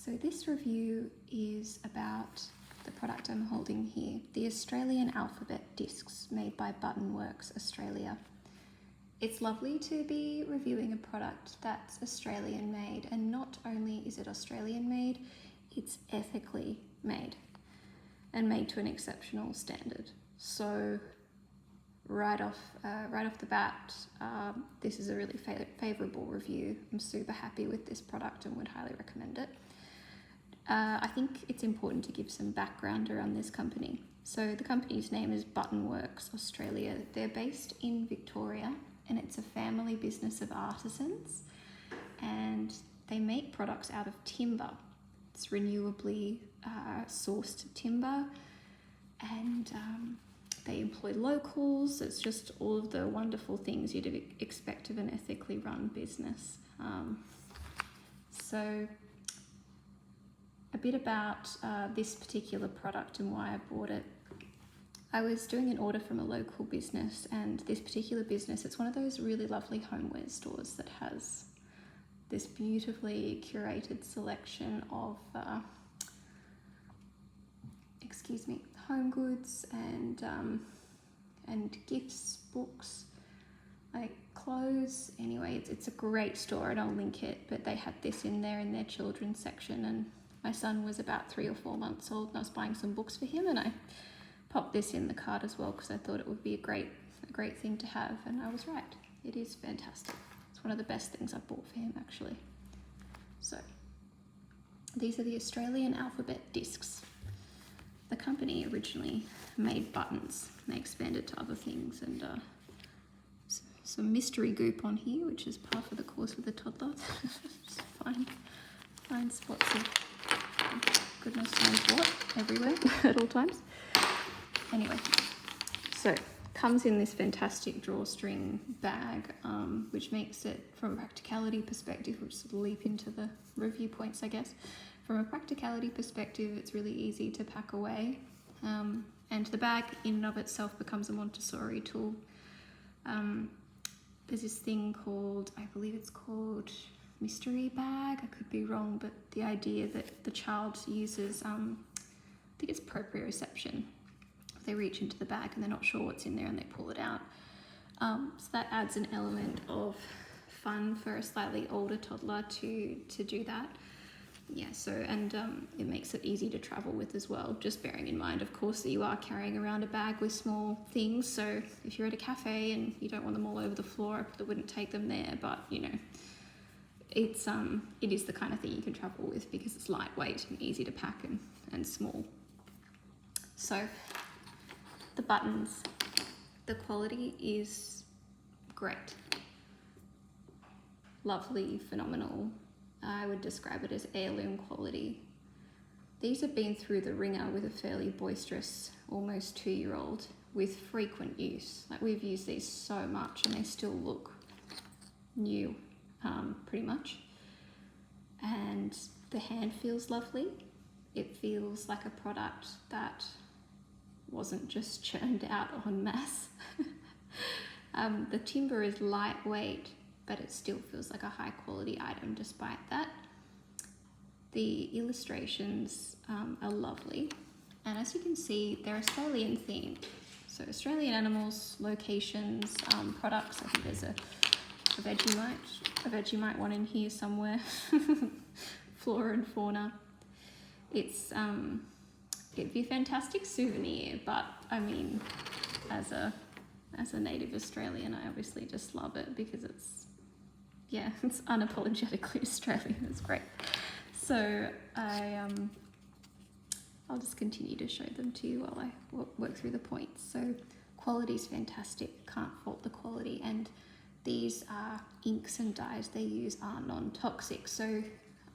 So this review is about the product I'm holding here, the Australian Alphabet Discs made by Buttonworks Australia. It's lovely to be reviewing a product that's Australian made, and not only is it Australian made, it's ethically made and made to an exceptional standard. So right off the bat, this is a really favourable review. I'm super happy with this product and would highly recommend it. I think it's important to give some background around this company. So the company's name is Buttonworks Australia. They're based in Victoria, and it's a family business of artisans, and they make products out of timber. It's renewably sourced timber, and they employ locals. It's just all of the wonderful things you'd expect of an ethically run business. So a bit about this particular product and why I bought it. I was doing an order from a local business, and this particular business, it's one of those really lovely homeware stores that has this beautifully curated selection of home goods and gifts, books, like clothes. Anyway, it's a great store, and I'll link it, but they had this in there in their children's section, and my son was about 3 or 4 months old, and I was buying some books for him, and I popped this in the cart as well because I thought it would be a great thing to have, and I was right. It is fantastic. It's one of the best things I've bought for him, actually. So these are the Australian Alphabet Discs. The company originally made buttons. They expanded to other things, and some mystery goop on here, which is par for the course with a toddler. Just find spots of goodness knows what everywhere at all times. Anyway, so comes in this fantastic drawstring bag, which makes it, from a practicality perspective, which sort of leap into the review points, I guess. From a practicality perspective, it's really easy to pack away, and the bag in and of itself becomes a Montessori tool. There's this thing called, I believe it's called mystery bag, I could be wrong, but the idea that the child uses, I think it's proprioception. They reach into the bag and they're not sure what's in there and they pull it out. So that adds an element of fun for a slightly older toddler to do that. Yeah, so, and it makes it easy to travel with as well, just bearing in mind, of course, that you are carrying around a bag with small things. So if you're at a cafe and you don't want them all over the floor, I probably wouldn't take them there, but you know, it is the kind of thing you can travel with because it's lightweight and easy to pack and small. So the buttons, the quality is great, lovely, phenomenal. I would describe it as heirloom quality. These have been through the ringer with a fairly boisterous, almost 2-year-old with frequent use. Like, we've used these so much and they still look new, pretty much. And the hand feels lovely. It feels like a product that wasn't just churned out en masse. The timber is lightweight, but it still feels like a high quality item despite that. The illustrations are lovely, and as you can see, they're Australian themed. So Australian animals, locations, products. I think there's a Vegemite one in here somewhere. Flora and fauna. It'd be a fantastic souvenir, but I mean, as a native Australian, I obviously just love it because it's unapologetically Australian. It's great. So I'll just continue to show them to you while I work through the points. So quality's fantastic, can't fault the quality, and these inks and dyes they use are non-toxic. So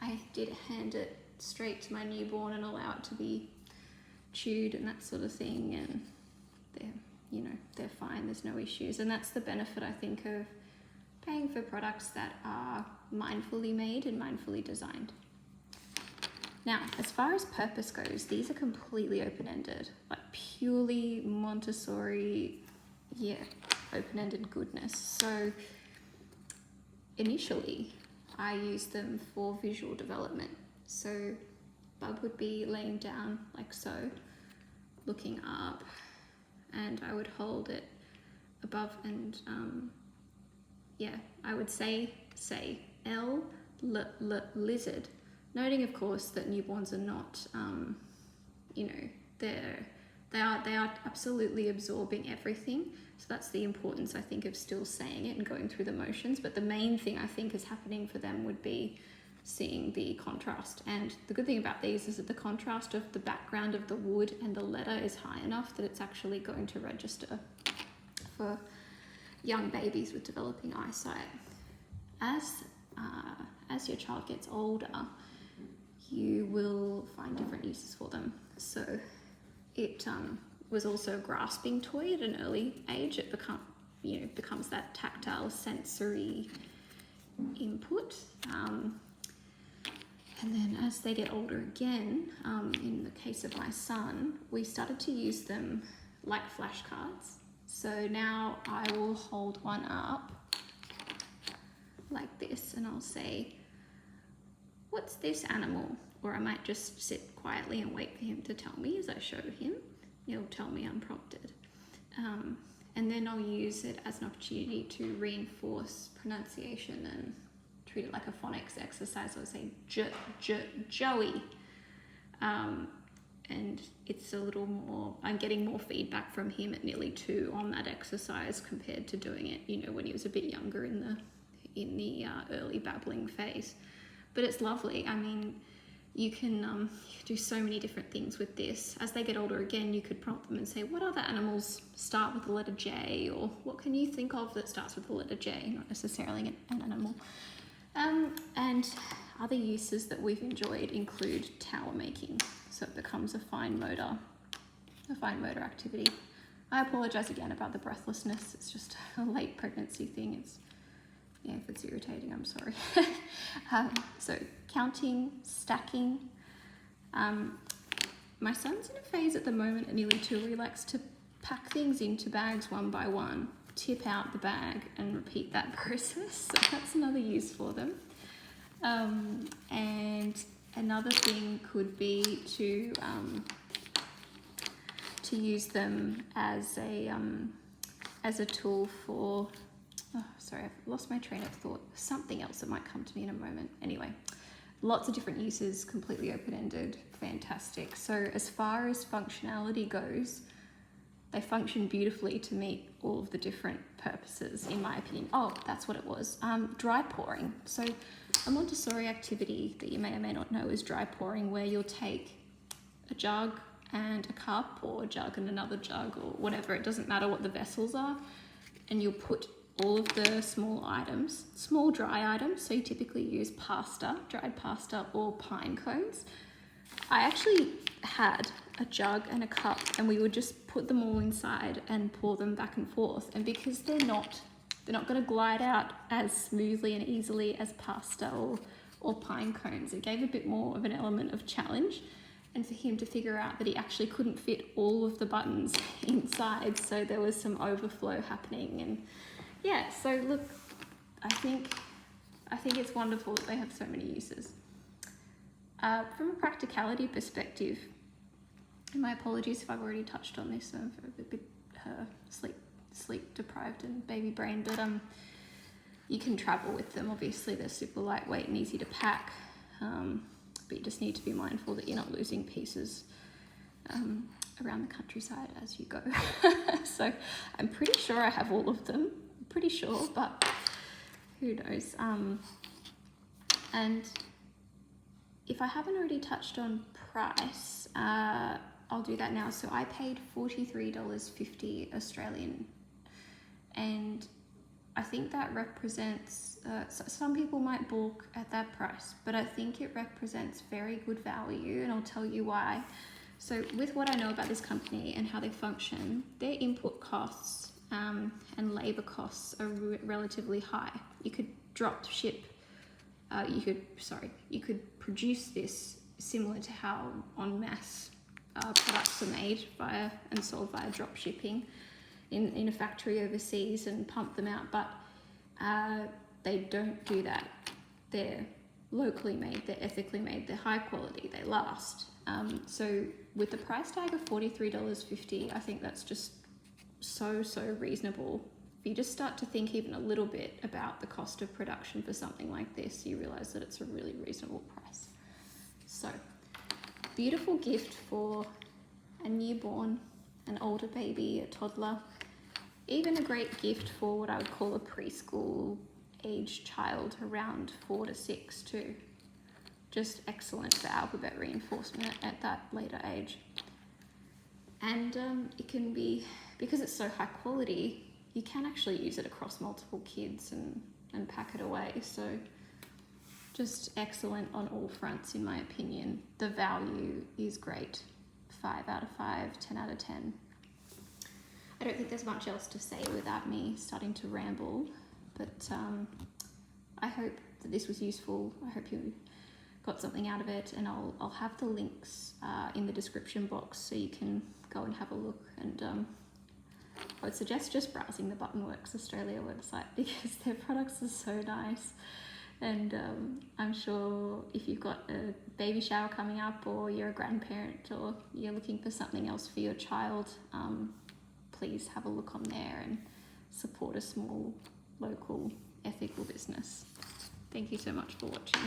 I did hand it straight to my newborn and allow it to be chewed and that sort of thing, and they're fine, there's no issues. And that's the benefit, I think, of paying for products that are mindfully made and mindfully designed. Now, as far as purpose goes, these are completely open-ended, like purely Montessori, open-ended goodness. So initially I used them for visual development. So Bub would be laying down like so, looking up, and I would hold it above and I would say L, lizard, noting of course that newborns are not they are absolutely absorbing everything. So that's the importance, I think, of still saying it and going through the motions. But the main thing I think is happening for them would be seeing the contrast. And the good thing about these is that the contrast of the background of the wood and the letter is high enough that it's actually going to register for young babies with developing eyesight. As your child gets older, you will find different uses for them. So it was also a grasping toy at an early age. It becomes that tactile sensory input. And then as they get older again, in the case of my son, we started to use them like flashcards. So now I will hold one up like this and I'll say, what's this animal? Or I might just sit quietly and wait for him to tell me as I show him. He'll tell me unprompted. And then I'll use it as an opportunity to reinforce pronunciation and treat it like a phonics exercise. I'll say Joey. And it's a little more, I'm getting more feedback from him at nearly 2 on that exercise compared to doing it, when he was a bit younger in the early babbling phase. But it's lovely. I mean, you can do so many different things with this. As they get older again, you could prompt them and say, what other animals start with the letter J? Or what can you think of that starts with the letter J? Not necessarily an animal. And other uses that we've enjoyed include tower making. So it becomes a fine motor activity. I apologize again about the breathlessness. It's just a late pregnancy thing. If it's irritating, I'm sorry. So counting, stacking. My son's in a phase at the moment at nearly 2 where he likes to pack things into bags one by one, tip out the bag and repeat that process. So that's another use for them. And another thing could be to use them as a tool for, I've lost my train of thought. Something else that might come to me in a moment. Anyway, lots of different uses, completely open-ended, fantastic. So as far as functionality goes, they function beautifully to meet all of the different purposes, in my opinion. Oh, that's what it was. Dry pouring. So a Montessori activity that you may or may not know is dry pouring, where you'll take a jug and a cup, or a jug and another jug, or whatever, it doesn't matter what the vessels are, and you'll put all of the small items, small dry items, so you typically use pasta, dried pasta, or pine cones. I actually had a jug and a cup, and we would just put them all inside and pour them back and forth. And because they're not going to glide out as smoothly and easily as pasta or pine cones, it gave a bit more of an element of challenge. And for him to figure out that he actually couldn't fit all of the buttons inside, so there was some overflow happening. And yeah, so look, I think it's wonderful that they have so many uses. From a practicality perspective, and my apologies if I've already touched on this, I'm a bit sleep deprived and baby brain, but you can travel with them. Obviously they're super lightweight and easy to pack, but you just need to be mindful that you're not losing pieces around the countryside as you go. So I'm pretty sure I have all of them, pretty sure, but who knows. And if I haven't already touched on price, I'll do that now. So I paid $43.50 Australian, and I think that represents, some people might balk at that price, but I think it represents very good value, and I'll tell you why. So with what I know about this company and how they function, their input costs and labor costs are relatively high. You could drop ship, you could produce this similar to how en masse products are made and sold via drop shipping in a factory overseas and pump them out, but they don't do that. Their locally made, they're ethically made, they're high quality, they last. So with the price tag of $43.50, I think that's just so reasonable. If you just start to think even a little bit about the cost of production for something like this, you realize that it's a really reasonable price. So, beautiful gift for a newborn, an older baby, a toddler, even a great gift for what I would call a preschool age child, around 4 to 6 too. Just excellent for alphabet reinforcement at that later age. And it can be, because it's so high quality, you can actually use it across multiple kids and pack it away. So just excellent on all fronts, in my opinion. The value is great. 5 out of 5, 10 out of 10. I don't think there's much else to say without me starting to ramble, but I hope that this was useful. I hope you got something out of it, and I'll have the links in the description box so you can go and have a look. And I would suggest just browsing the Buttonworks Australia website because their products are so nice. And I'm sure if you've got a baby shower coming up, or you're a grandparent, or you're looking for something else for your child, please have a look on there and support a small, local, ethical business. Thank you so much for watching.